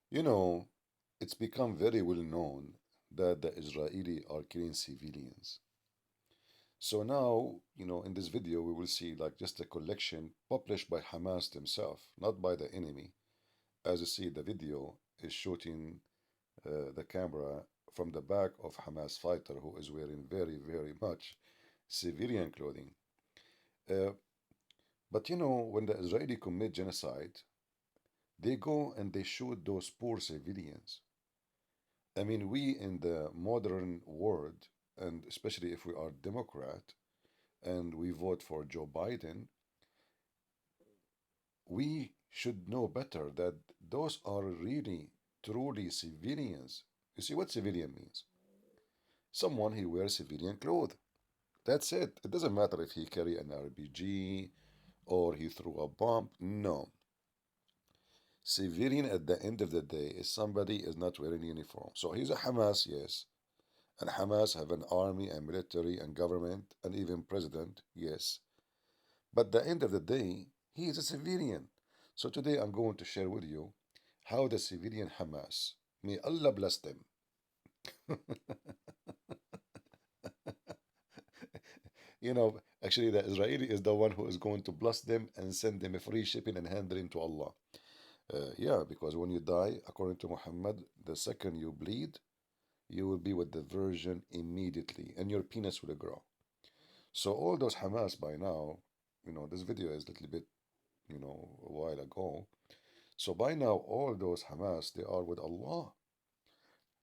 You know, it's become very well known that the Israeli are killing civilians. So now, in this video, we will see like just a collection published by Hamas themselves, not by the enemy. As you see, the video is shooting the camera from the back of Hamas fighter who is wearing very, very much civilian clothing. Uh, but when the Israeli commit genocide, they go and they shoot those poor civilians. I mean, we in the modern world, and especially if we are Democrat and we vote for Joe Biden, we should know better that those are really, truly civilians. You see what civilian means? Someone who wears civilian clothes. That's it. It doesn't matter if he carry an RPG or he threw a bomb. No. Civilian at the end of the day is somebody is not wearing uniform. So he's a Hamas, yes. And Hamas have an army and military and government and even president, yes. But at the end of the day, he is a civilian. So today I'm going to share with you how the civilian Hamas, may Allah bless them. Actually, the Israeli is the one who is going to bless them and send them a free shipping and handling to Allah. Yeah, because when you die, according to Muhammad, the second you bleed, you will be with the Virgin immediately, and your penis will grow. So all those Hamas by now, this video is a little bit, a while ago. So by now, all those Hamas, they are with Allah.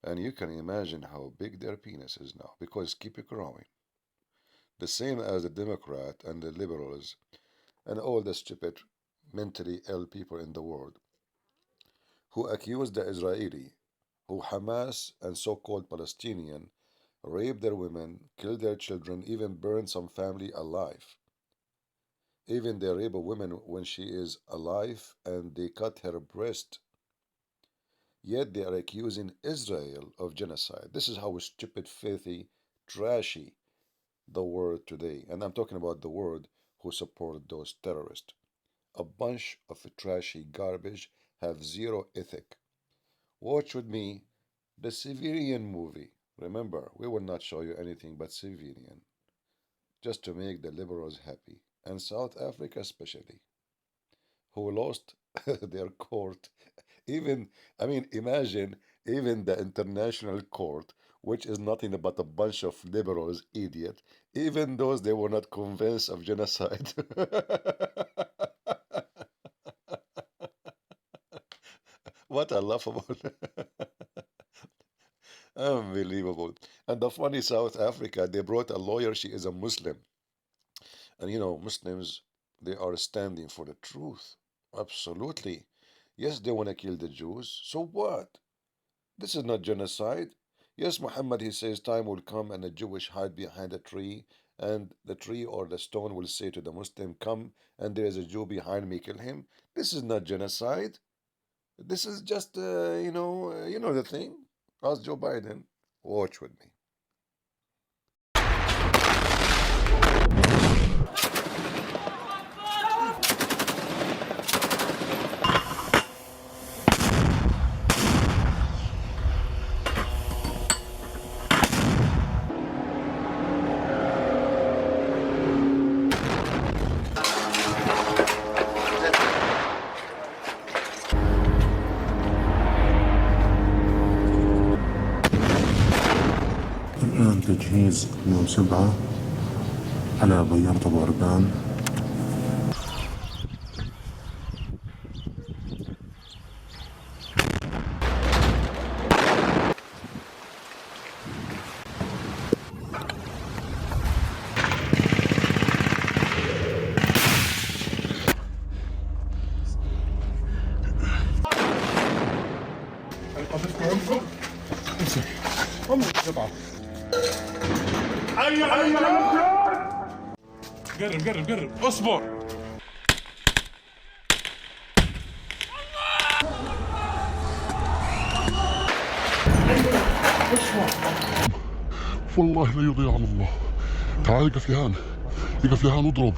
And you can imagine how big their penis is now, because keep it growing. The same as the Democrat and the liberals and all the stupid, mentally ill people in the world who accuse the Israeli, who Hamas and so-called Palestinian rape their women, kill their children, even burn some family alive. Even they rape a woman when she is alive and they cut her breast. Yet they are accusing Israel of genocide. This is how stupid, filthy, trashy the world today. And I'm talking about the world who support those terrorists. A bunch of trashy garbage have zero ethic. Watch with me the civilian movie. Remember, we will not show you anything but civilian, just to make the liberals happy, and South Africa especially, who lost their court. Even, I mean, imagine even the international court, which is nothing but a bunch of liberals, idiot, even those they were not convinced of genocide. What a laughable. Unbelievable. And the funny South Africa, they brought a lawyer, she is a Muslim. And Muslims, they are standing for the truth. Absolutely. Yes, they want to kill the Jews. So what? This is not genocide. Yes, Muhammad, he says time will come and a Jewish hide behind a tree, and the tree or the stone will say to the Muslim, come, and there is a Jew behind me, kill him. This is not genocide. This is just, you know the thing. Ask Joe Biden. Watch with me. الآن تجهيز يوم 7 على بيارة أبو عربان. قرب اصبر. والله لا يضيع عن الله. تعال اقف لهان، اقف لهان واضرب.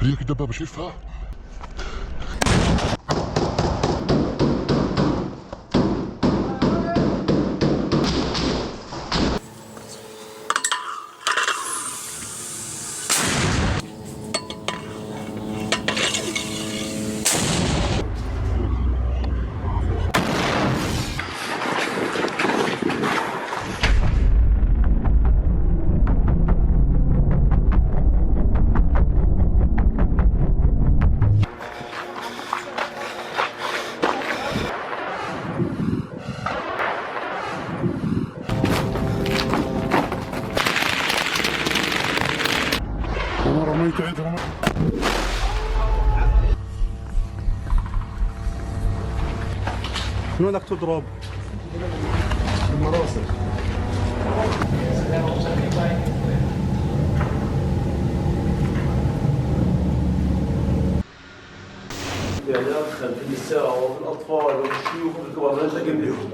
هذيك الدبابة شايفها؟ رميت إذ رميت. من وينك تضرب؟ المراسل. الإعلام خلف النساء وفي الأطفال وفي الشيوخ وفي الكبار لا ننتقم لهم.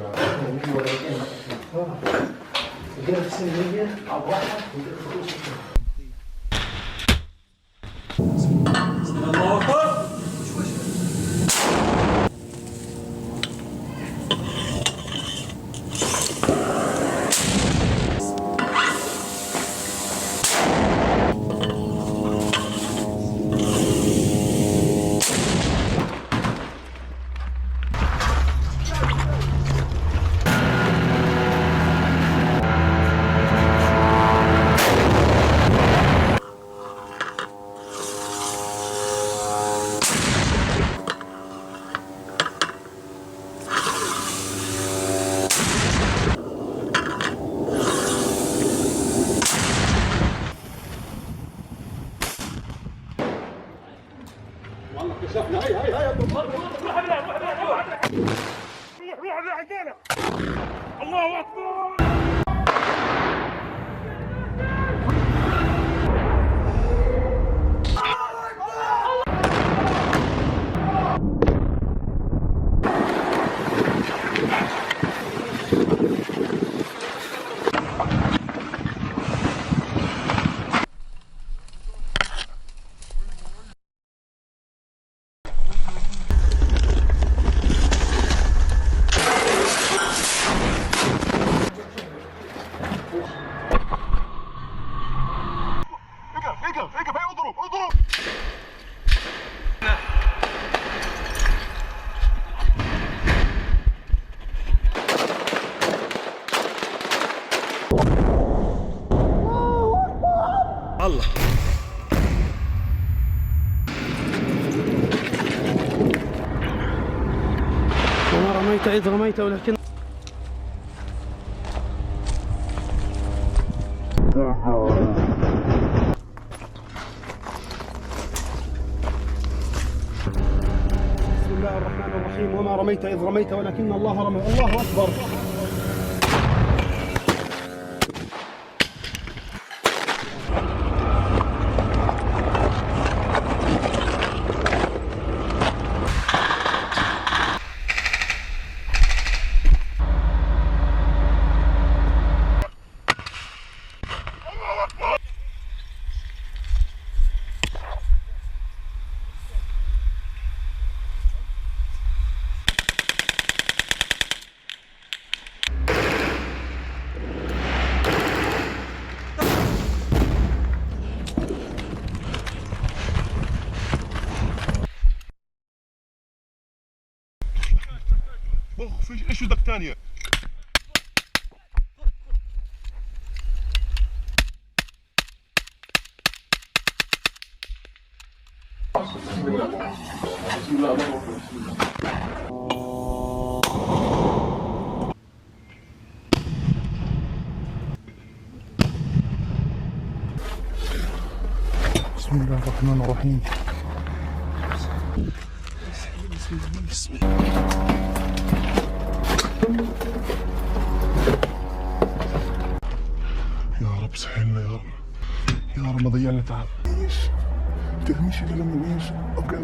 الله أكبر. الله أكبر. الله. وما رميت إذ رميت ولكن بسم الله الرحمن الرحيم. وما رميت إذ رميت ولكن الله رمى. الله أكبر. ايش بدك ثانية؟ بسم الله الرحمن الرحيم. بسم الله. يا رب سهلنا يا رب. يا رب ما ضيعنا تعب. ايش؟ ترميش الا لما ايش؟ ابقى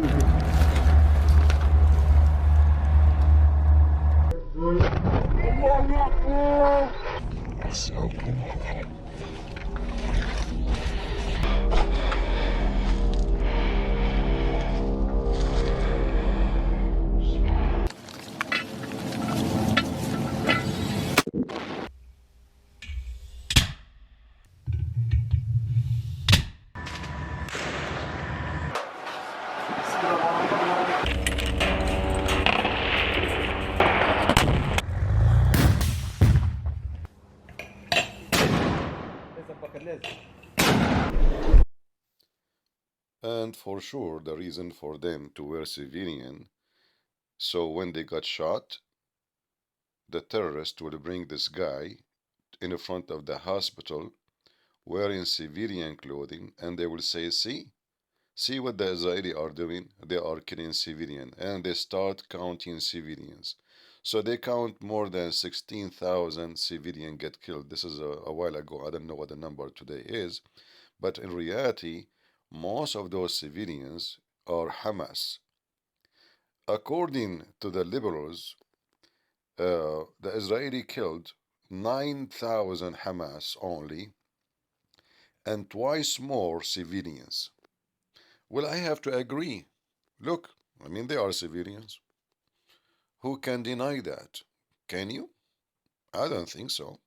And for sure, the reason for them to wear civilian, so when they got shot, the terrorist will bring this guy in front of the hospital wearing civilian clothing, and they will say, see, See what the Israeli are doing? They are killing civilian and they start counting civilians. So they count more than 16,000 civilian get killed. This is a while ago. I don't know what the number today is. But in reality, most of those civilians are Hamas. According to the liberals, the Israeli killed 9,000 Hamas only and twice more civilians. Well, I have to agree. Look, I mean, they are civilians. Who can deny that? Can you? I don't think so.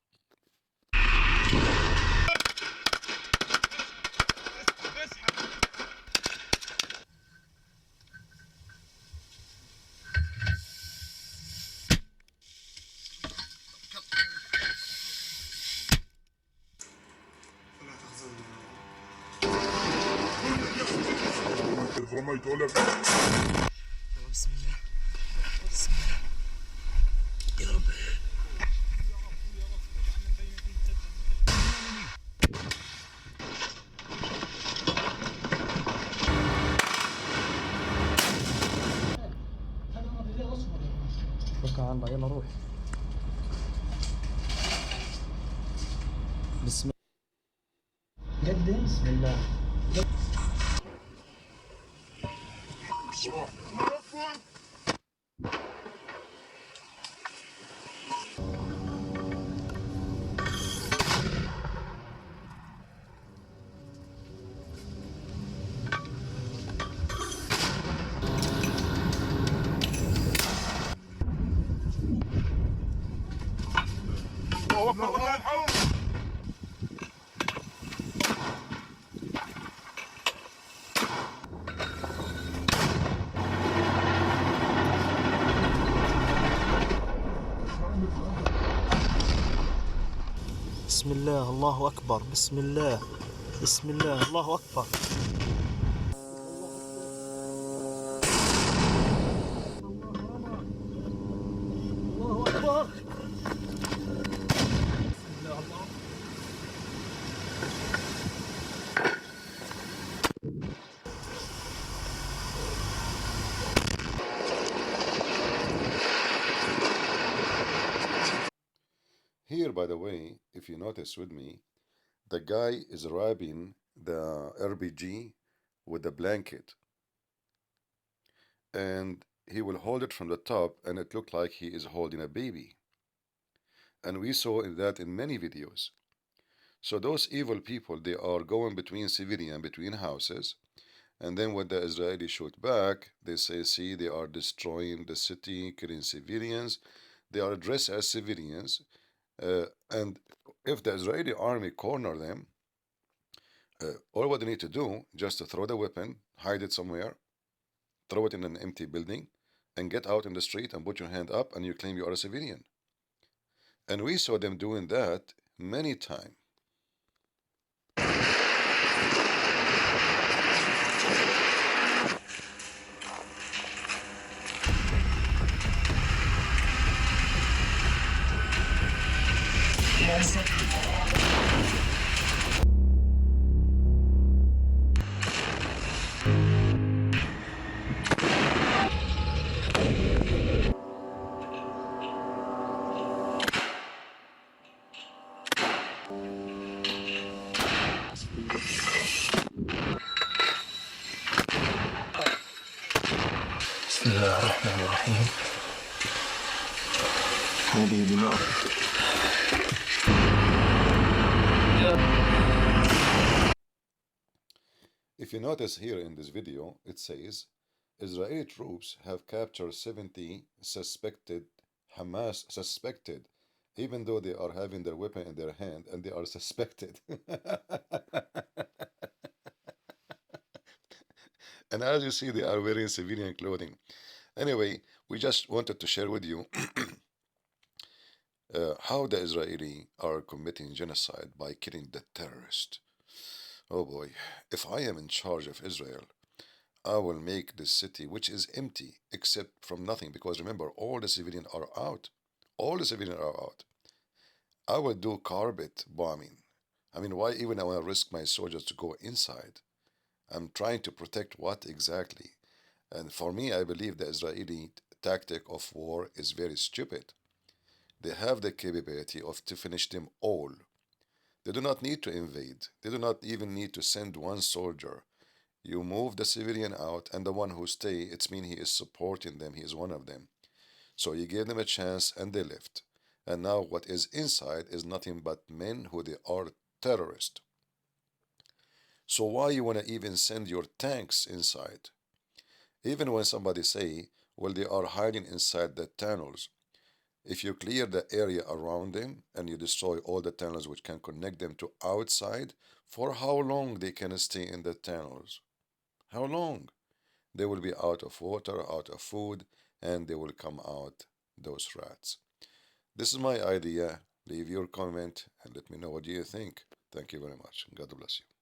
رميت ولا بسم الله بسم الله يا رب توكل على الله يلا روح بسم الله قدم بسم الله بسم الله الله أكبر بسم الله بسم الله الله أكبر الله أكبر Here, by the way, if you notice with me, the guy is wrapping the RPG with a blanket and he will hold it from the top and it looked like he is holding a baby. And we saw that in many videos. So those evil people, they are going between civilian, between houses, and then when the Israelis shoot back, they say, see, they are destroying the city, killing civilians. They are dressed as civilians. And if the Israeli army corner them, all what they need to do, just to throw the weapon, hide it somewhere, throw it in an empty building, and get out in the street and put your hand up and you claim you are a civilian. And we saw them doing that many times. بسم الله الرحمن الرحيم هذه دماء If you notice here in this video, it says Israeli troops have captured 70 suspected suspected, even though they are having their weapon in their hand and they are suspected. And as you see, they are wearing civilian clothing. Anyway, we just wanted to share with you how the Israeli are committing genocide by killing the terrorist. Oh boy, if I am in charge of Israel, I will make this city, which is empty, except from nothing, because remember, all the civilians are out. All the civilians are out. I will do carpet bombing. I mean, why even I want to risk my soldiers to go inside? I'm trying to protect what exactly? And for me, I believe the Israeli tactic of war is very stupid. They have the capability of to finish them all. They do not need to invade. They do not even need to send one soldier. You move the civilian out, and the one who stay, it's mean he is supporting them. He is one of them. So you gave them a chance, and they left. And now what is inside is nothing but men who they are terrorists. So why you wanna even send your tanks inside? Even when somebody say, well, they are hiding inside the tunnels. If you clear the area around them and you destroy all the tunnels which can connect them to outside, for how long they can stay in the tunnels? How long? They will be out of water, out of food, and they will come out, those rats. This is my idea. Leave your comment and let me know what you think. Thank you very much. God bless you.